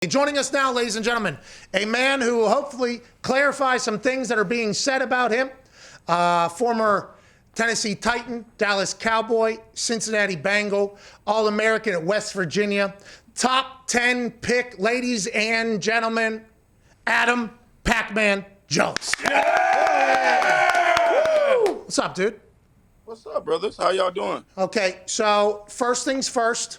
Joining us now, ladies and gentlemen, a man who will hopefully clarify some things that are being said about him. Former Tennessee Titan, Dallas Cowboy, Cincinnati Bengal, All-American at West Virginia. Top 10 pick, ladies and gentlemen, Adam Pacman Jones. Yeah! What's up, dude? What's up, brothers? How y'all doing? Okay, so first things first.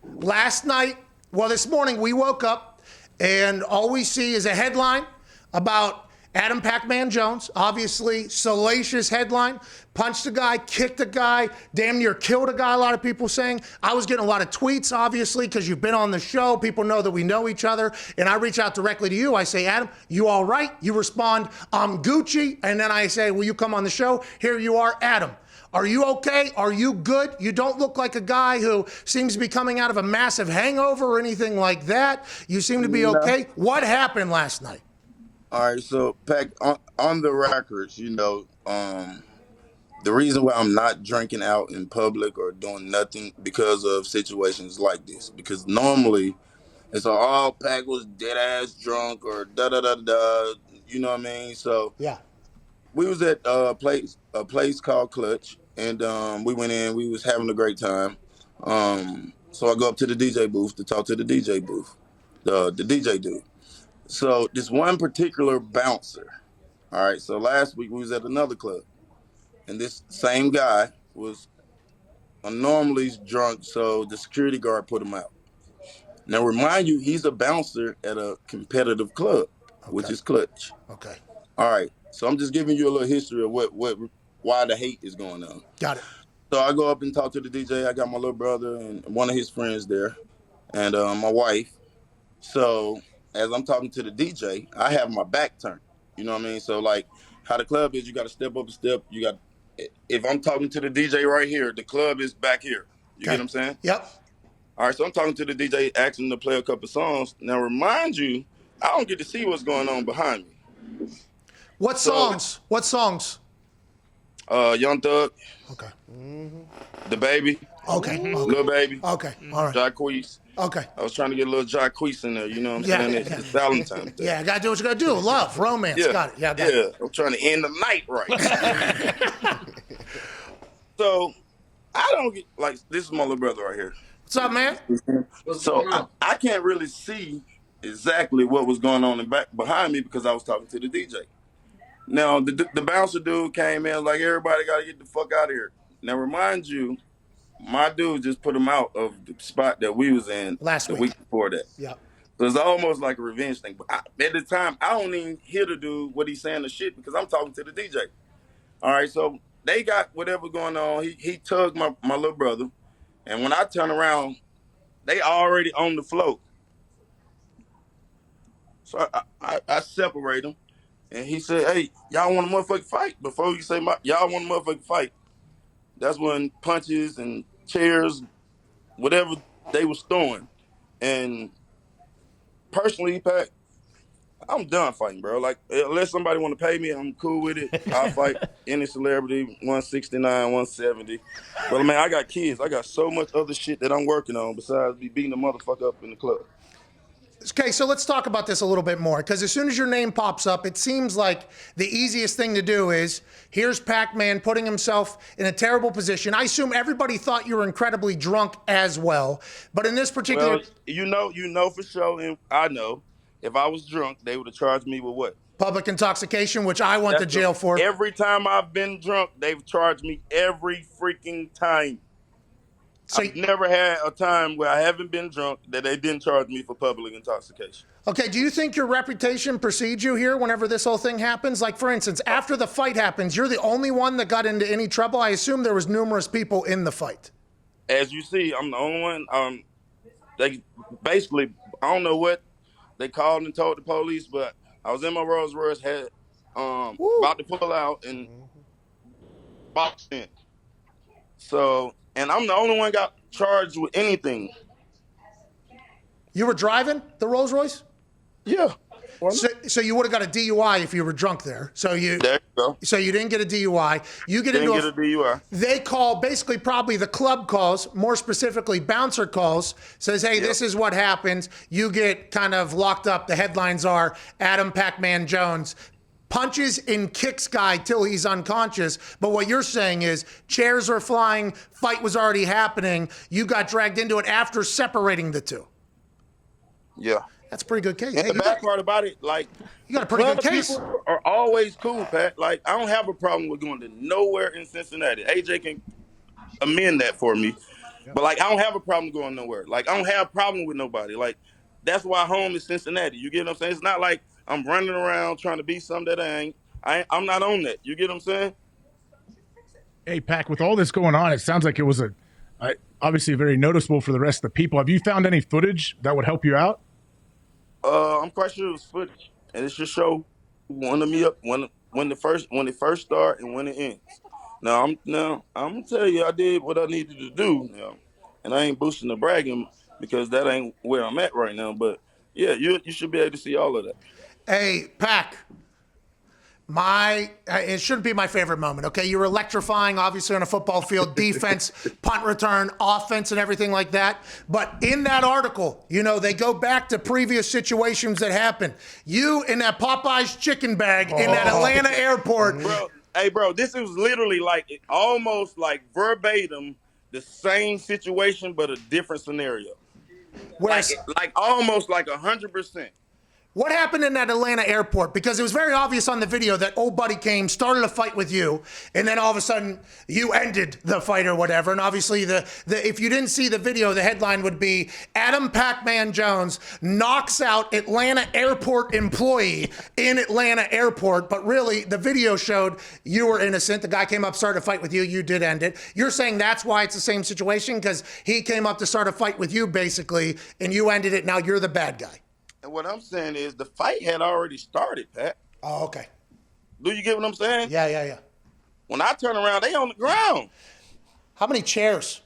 Last night, this morning we woke up and all we see is a headline about Adam Pacman Jones. Obviously, salacious headline. Punched a guy, kicked a guy, damn near killed a guy, a lot of people saying. I was getting a lot of tweets, obviously, because you've been on the show. People know that we know each other. And I reach out directly to you. I say, Adam, you all right? You respond, I'm Gucci. And then I say, will you come on the show? Here you are, Adam. Are you okay? Are you good? You don't look like a guy who seems to be coming out of a massive hangover or anything like that. You seem to be okay. What happened last night? All right, so Pac, on the records, the reason why I'm not drinking out in public or doing nothing because of situations like this. Because normally it's all Pac was dead ass drunk or da da da da. You know what I mean? So yeah, we was at a place called Clutch, and we went in. We was having a great time. So I go up to the DJ booth to talk to the DJ booth, the DJ dude. So this one particular bouncer, all right, so last week we was at another club, and this same guy was normally drunk, so the security guard put him out. Now, remind you, he's a bouncer at a competitive club, which is Clutch. Okay. All right, so I'm just giving you a little history of why the hate is going on. Got it. So I go up and talk to the DJ. I got my little brother and one of his friends there, and my wife. So as I'm talking to the DJ, I have my back turned. You know what I mean? So like how the club is, you got to step up a step. If I'm talking to the DJ right here, the club is back here. You get what I'm saying? Yep. All right, so I'm talking to the DJ, asking him to play a couple songs. Now, remind you, I don't get to see what's going on behind me. What songs? What songs? Young Thug. Okay. The Baby. Okay. Lil Baby. Okay. All right. Jacquees. Okay. I was trying to get a little Jacquees in there, you know what I'm saying? It's Valentine's Day. Yeah, gotta do what you gotta do. Love, romance. Yeah. Got it. Yeah, got it. I'm trying to end the night right. So I don't get this is my little brother right here. What's up, man? So I can't really see exactly what was going on behind me because I was talking to the DJ. Now the bouncer dude came in like everybody got to get the fuck out of here. Now remind you, my dude just put him out of the spot that we was in the week before that. Yeah. So it's almost like a revenge thing. But at the time, I don't even hear the dude what he's saying the shit because I'm talking to the DJ. All right, so they got whatever going on. He tugged my little brother, and when I turn around, they already on the float. So I separate them, and he said, "Hey, y'all want a motherfucking fight?" Before you say y'all want a motherfucking fight, that's when punches and chairs, whatever they was throwing. And personally, Pat, I'm done fighting, bro. Like, unless somebody want to pay me, I'm cool with it. I'll fight any celebrity, 169, 170. But, man, I got kids. I got so much other shit that I'm working on besides me beating the motherfucker up in the club. Okay, so let's talk about this a little bit more, because as soon as your name pops up, it seems like the easiest thing to do is, here's Pacman putting himself in a terrible position. I assume everybody thought you were incredibly drunk as well, but in this particular... Well, you know for sure, and I know, if I was drunk, they would have charged me with what? Public intoxication, which I went to jail for. Every time I've been drunk, they've charged me every freaking time. So I've never had a time where I haven't been drunk that they didn't charge me for public intoxication. Okay, do you think your reputation precedes you here whenever this whole thing happens? Like, for instance, after the fight happens, you're the only one that got into any trouble. I assume there was numerous people in the fight. As you see, I'm the only one. They basically, I don't know what they called and told the police, but I was in my Rolls Royce, had about to pull out and boxed in. So... And I'm the only one got charged with anything. You were driving the Rolls Royce? Yeah. for me. So you would have got a DUI if you were drunk there. There you go. So you didn't get a DUI. You get Didn't into get a DUI. They call, basically probably the club calls, more specifically bouncer calls, says, hey, this is what happens. You get kind of locked up. The headlines are Adam Pacman Jones punches and kicks guy till he's unconscious. But what you're saying is chairs are flying, fight was already happening. You got dragged into it after separating the two. Yeah. That's a pretty good case. And the bad part about it, like, you got a pretty good club case. people are always cool, Pat. Like, I don't have a problem with going to nowhere in Cincinnati. AJ can amend that for me. But, like, I don't have a problem going nowhere. Like, I don't have a problem with nobody. Like, that's why home is Cincinnati. You get what I'm saying? It's not like I'm running around trying to be something that I ain't. I'm not on that. You get what I'm saying? Hey, Pac, with all this going on, it sounds like it was obviously very noticeable for the rest of the people. Have you found any footage that would help you out? I'm quite sure it was footage, and it should show one of me up when it first start and when it ends. Now I'm gonna tell you I did what I needed to do now, and I ain't boosting the bragging because that ain't where I'm at right now. But yeah, you should be able to see all of that. Hey, Pac. It shouldn't be my favorite moment, okay? You were electrifying, obviously, on a football field, defense, punt return, offense, and everything like that. But in that article, they go back to previous situations that happened. You in that Popeye's chicken bag in that Atlanta airport. Bro, this was literally almost like verbatim the same situation, but a different scenario. Like almost like 100%. What happened in that Atlanta airport? Because it was very obvious on the video that old buddy came, started a fight with you, and then all of a sudden you ended the fight or whatever. And obviously, if you didn't see the video, the headline would be Adam Pacman Jones knocks out Atlanta airport employee in Atlanta airport. But really, the video showed you were innocent. The guy came up, started a fight with you. You did end it. You're saying that's why it's the same situation? Because he came up to start a fight with you, basically, and you ended it. Now you're the bad guy. And what I'm saying is the fight had already started, Pat. Oh, okay. Do you get what I'm saying? Yeah. When I turn around, they on the ground. How many chairs?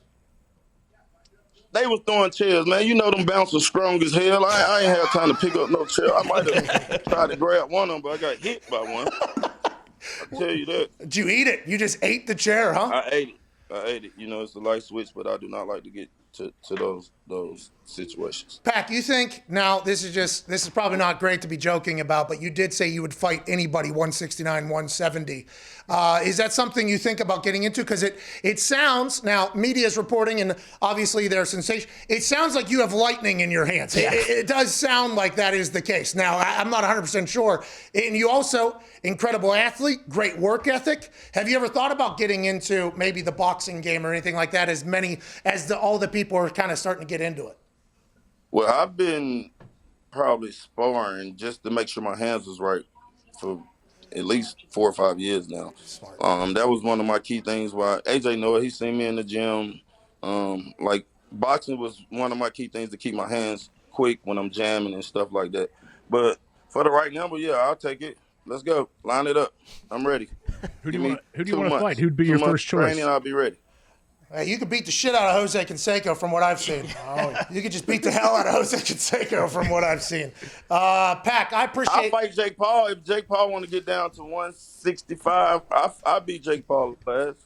They was throwing chairs, man. You know them bouncers strong as hell. I ain't had time to pick up no chair. I might have tried to grab one of them, but I got hit by one. I tell you that. Did you eat it? You just ate the chair, huh? I ate it. It's a light switch, but I do not like to get to those situations. Pac, you think, now this is probably not great to be joking about, but you did say you would fight anybody 169, 170. Is that something you think about getting into? Because it sounds, now media is reporting and obviously they're sensation. It sounds like you have lightning in your hands. Yeah. It does sound like that is the case. Now, I'm not 100% sure. And you also, incredible athlete, great work ethic. Have you ever thought about getting into maybe the boxing game or anything like that as all the people are kind of starting to get into it? Well, I've been probably sparring just to make sure my hands was right for at least 4 or 5 years now. Smart. That was one of my key things. Why AJ know it. He seen me in the gym. Like boxing was one of my key things to keep my hands quick when I'm jamming and stuff like that. But for the right number, yeah, I'll take it. Let's go. Line it up. I'm ready. Who do you want to fight? Who'd be your first choice? Training, I'll be ready. Hey, you could beat the shit out of Jose Canseco from what I've seen. You could just beat the hell out of Jose Canseco from what I've seen. Pac, I appreciate. I'll fight Jake Paul. If Jake Paul want to get down to 165, I'll beat Jake Paul fast.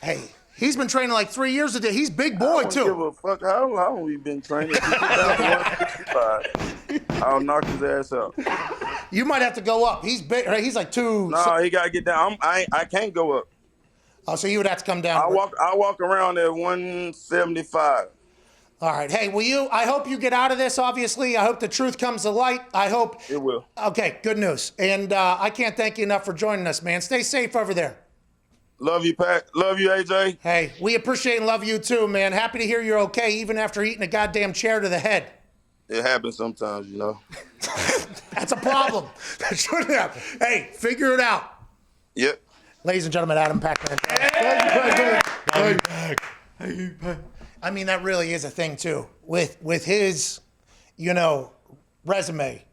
Hey, he's been training like 3 years a day. He's big boy, too. I don't give a fuck how long we been training. If he get down to 165, I'll knock his ass out. You might have to go up. He's big. He's like 2. No, he got to get down. I can't go up. Oh, so you would have to come down. I walk around at 175. All right. Hey, I hope you get out of this, obviously. I hope the truth comes to light. I hope. It will. Okay, good news. And I can't thank you enough for joining us, man. Stay safe over there. Love you, Pat. Love you, AJ. Hey, we appreciate and love you too, man. Happy to hear you're okay, even after eating a goddamn chair to the head. It happens sometimes, you know. That's a problem. That shouldn't happen. Hey, figure it out. Yep. Ladies and gentlemen, Adam Pacman. I mean, that really is a thing too. With his, resume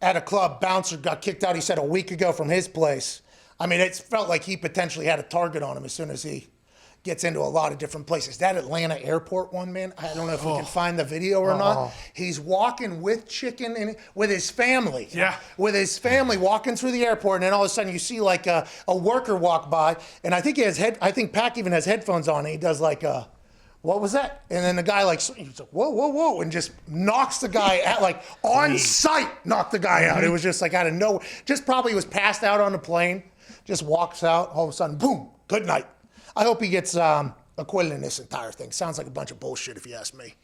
at a club, bouncer got kicked out. He said a week ago from his place. I mean, it felt like he potentially had a target on him as soon as he gets into a lot of different places. That Atlanta airport one, man, I don't know if we can find the video or not. He's walking with chicken and with his family. Yeah. With his family walking through the airport, and then all of a sudden you see like a worker walk by, and I think I think Pac even has headphones on, and he does like what was that? And then the guy he's like, whoa, whoa, whoa, and just knocks the guy out, like on sight, knocked the guy out. It was just like out of nowhere. Just probably was passed out on the plane, just walks out, all of a sudden, boom, good night. I hope he gets acquitted in this entire thing. Sounds like a bunch of bullshit if you ask me.